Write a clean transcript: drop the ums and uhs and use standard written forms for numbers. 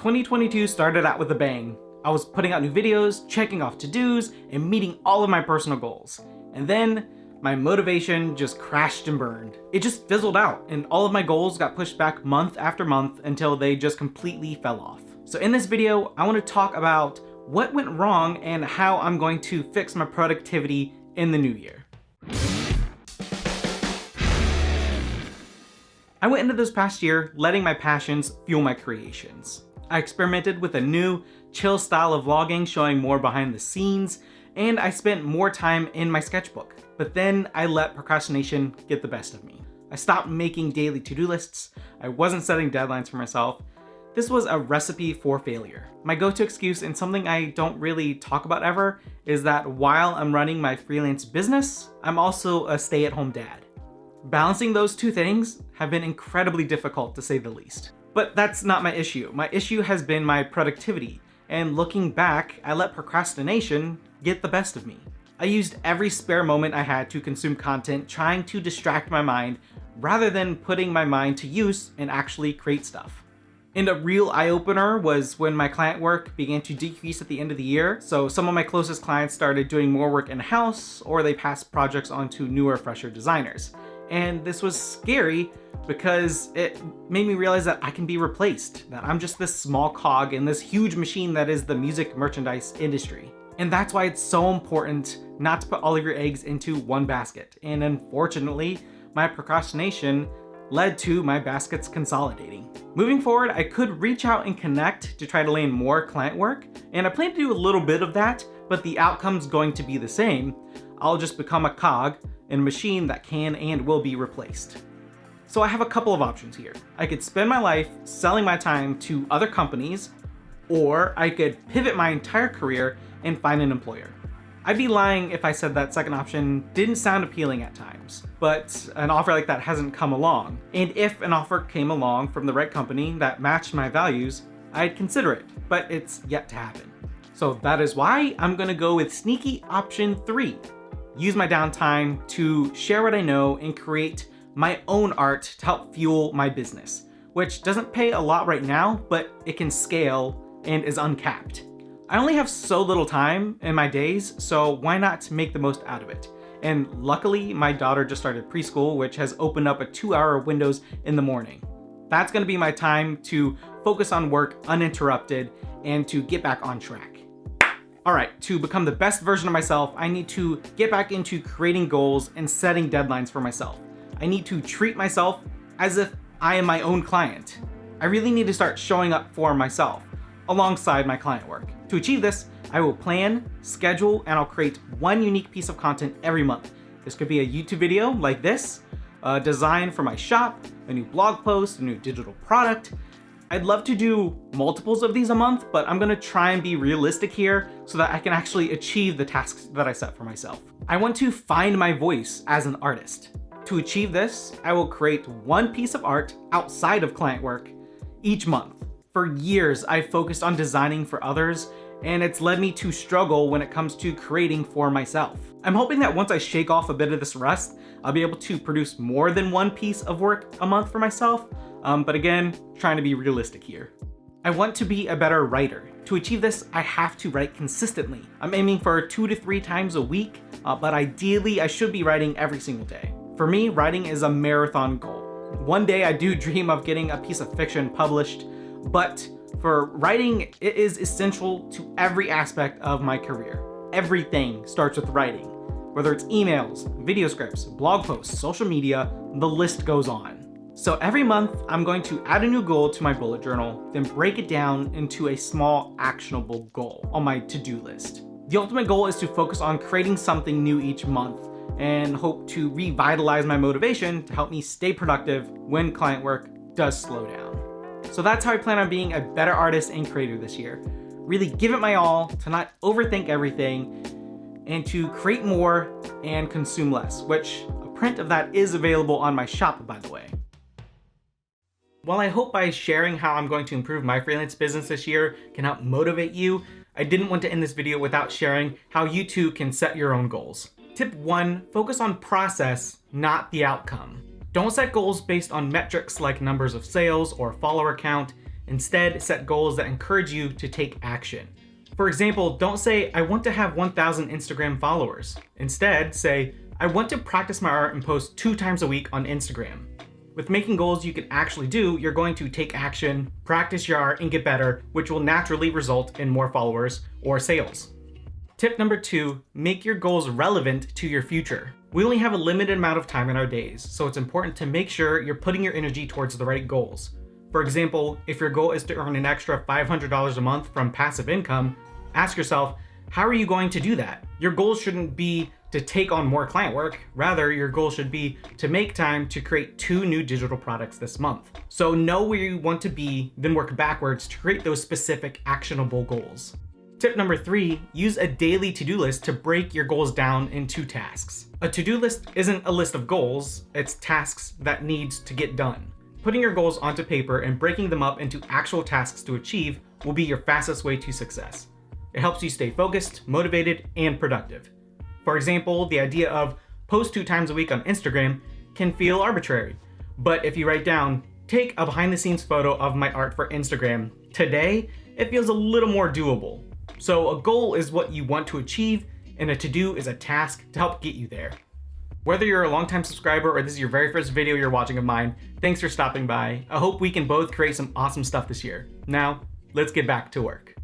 2022 started out with a bang. I was putting out new videos, checking off to-dos, and meeting all of my personal goals. And then my motivation just crashed and burned. It just fizzled out, and all of my goals got pushed back month after month until they just completely fell off. So in this video, I want to talk about what went wrong and how I'm going to fix my productivity in the new year. I went into this past year letting my passions fuel my creations. I experimented with a new, chill style of vlogging showing more behind the scenes, and I spent more time in my sketchbook. But then I let procrastination get the best of me. I stopped making daily to-do lists, I wasn't setting deadlines for myself. This was a recipe for failure. My go-to excuse, and something I don't really talk about ever, is that while I'm running my freelance business, I'm also a stay-at-home dad. Balancing those two things have been incredibly difficult, to say the least. But that's not my issue. My issue has been my productivity, and looking back, I let procrastination get the best of me. I used every spare moment I had to consume content trying to distract my mind rather than putting my mind to use and actually create stuff. And a real eye-opener was when my client work began to decrease at the end of the year. So some of my closest clients started doing more work in-house, or they passed projects on to newer, fresher designers. And this was scary because it made me realize that I can be replaced, that I'm just this small cog in this huge machine that is the music merchandise industry. And that's why it's so important not to put all of your eggs into one basket. And unfortunately, my procrastination led to my baskets consolidating. Moving forward, I could reach out and connect to try to land more client work, and I plan to do a little bit of that, but the outcome's going to be the same. I'll just become a cog in a machine that can and will be replaced. So I have a couple of options here. I could spend my life selling my time to other companies, or I could pivot my entire career and find an employer. I'd be lying if I said that second option didn't sound appealing at times, but an offer like that hasn't come along. And if an offer came along from the right company that matched my values, I'd consider it, but it's yet to happen. So that is why I'm gonna go with sneaky option 3. Use my downtime to share what I know and create my own art to help fuel my business, which doesn't pay a lot right now, but it can scale and is uncapped. I only have so little time in my days, so why not make the most out of it? And luckily, my daughter just started preschool, which has opened up a 2-hour windows in the morning. That's gonna be my time to focus on work uninterrupted and to get back on track. All right, to become the best version of myself, I need to get back into creating goals and setting deadlines for myself. I need to treat myself as if I am my own client. I really need to start showing up for myself alongside my client work. To achieve this, I will plan, schedule, and I'll create one unique piece of content every month. This could be a YouTube video like this, a design for my shop, a new blog post, a new digital product. I'd love to do multiples of these a month, but I'm gonna try and be realistic here so that I can actually achieve the tasks that I set for myself. I want to find my voice as an artist. To achieve this, I will create one piece of art outside of client work each month. For years, I've focused on designing for others, and it's led me to struggle when it comes to creating for myself. I'm hoping that once I shake off a bit of this rust, I'll be able to produce more than one piece of work a month for myself, but again, trying to be realistic here. I want to be a better writer. To achieve this, I have to write consistently. I'm aiming for 2 to 3 times a week, but ideally I should be writing every single day. For me, writing is a marathon goal. One day I do dream of getting a piece of fiction published, but for writing, it is essential to every aspect of my career. Everything starts with writing. Whether it's emails, video scripts, blog posts, social media, the list goes on. So every month, I'm going to add a new goal to my bullet journal, then break it down into a small actionable goal on my to-do list. The ultimate goal is to focus on creating something new each month and hope to revitalize my motivation to help me stay productive when client work does slow down. So that's how I plan on being a better artist and creator this year. Really give it my all, to not overthink everything, and to create more and consume less, which a print of that is available on my shop, by the way. While I hope by sharing how I'm going to improve my freelance business this year can help motivate you, I didn't want to end this video without sharing how you too can set your own goals. Tip 1, focus on process, not the outcome. Don't set goals based on metrics like numbers of sales or follower count. Instead, set goals that encourage you to take action. For example, don't say, I want to have 1,000 Instagram followers. Instead, say, I want to practice my art and post 2 times a week on Instagram. With making goals you can actually do, you're going to take action, practice your art, and get better, which will naturally result in more followers or sales. Tip number 2, make your goals relevant to your future. We only have a limited amount of time in our days, so it's important to make sure you're putting your energy towards the right goals. For example, if your goal is to earn an extra $500 a month from passive income, ask yourself, how are you going to do that? Your goal shouldn't be to take on more client work. Rather, your goal should be to make time to create 2 new digital products this month. So know where you want to be, then work backwards to create those specific actionable goals. Tip number 3, use a daily to-do list to break your goals down into tasks. A to-do list isn't a list of goals, it's tasks that needs to get done. Putting your goals onto paper and breaking them up into actual tasks to achieve will be your fastest way to success. It helps you stay focused, motivated, and productive. For example, the idea of post 2 times a week on Instagram can feel arbitrary. But if you write down, take a behind the scenes photo of my art for Instagram today, it feels a little more doable. So a goal is what you want to achieve, and a to-do is a task to help get you there. Whether you're a longtime subscriber or this is your very first video you're watching of mine, thanks for stopping by. I hope we can both create some awesome stuff this year. Now, let's get back to work.